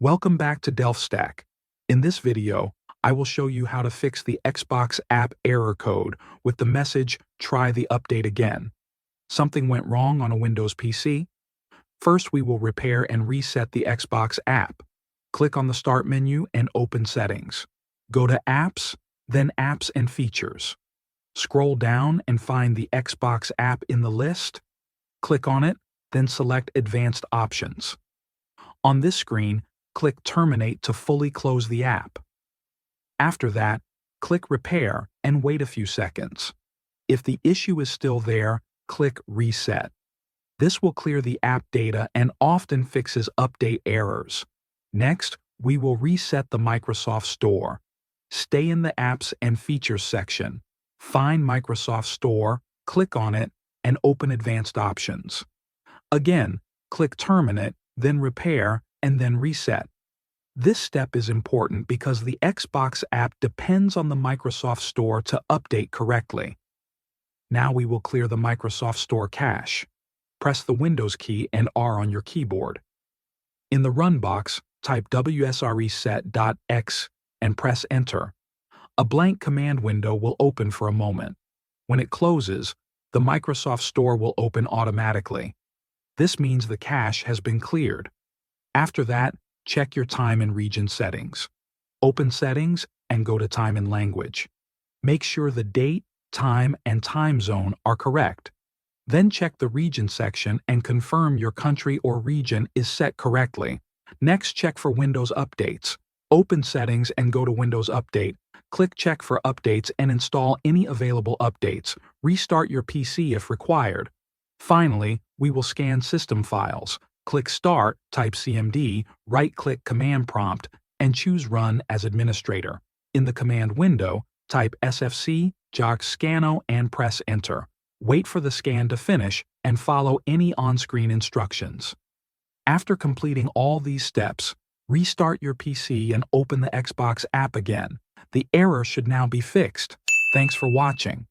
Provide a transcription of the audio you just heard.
Welcome back to DelphStack. In this video, I will show you how to fix the Xbox app error code with the message, "Try the update again." Something went wrong on a Windows PC? First, we will repair and reset the Xbox app. Click on the Start menu and open Settings. Go to Apps, then Apps and Features. Scroll down and find the Xbox app in the list. Click on it, then select Advanced Options. On this screen, click Terminate to fully close the app. After that, click Repair and wait a few seconds. If the issue is still there, click Reset. This will clear the app data and often fixes update errors. Next, we will reset the Microsoft Store. Stay in the Apps and Features section. Find Microsoft Store, click on it, and open Advanced Options. Again, click Terminate, then Repair, and then Reset. This step is important because the Xbox app depends on the Microsoft Store to update correctly. Now we will clear the Microsoft Store cache. Press the Windows key and R on your keyboard. In the Run box, type wsreset.x and press Enter. A blank command window will open for a moment. When it closes, the Microsoft Store will open automatically. This means the cache has been cleared. After that, check your time and region settings. Open Settings and go to Time and Language. Make sure the date, time, and time zone are correct. Then check the region section and confirm your country or region is set correctly. Next, check for Windows updates. Open Settings and go to Windows Update. Click Check for updates and install any available updates. Restart your PC if required. Finally, we will scan system files. Click Start, type CMD, right-click Command Prompt, and choose Run as Administrator. In the command window, type SFC, JOX-SCANO, and press Enter. Wait for the scan to finish and follow any on-screen instructions. After completing all these steps, restart your PC and open the Xbox app again. The error should now be fixed. Thanks for watching.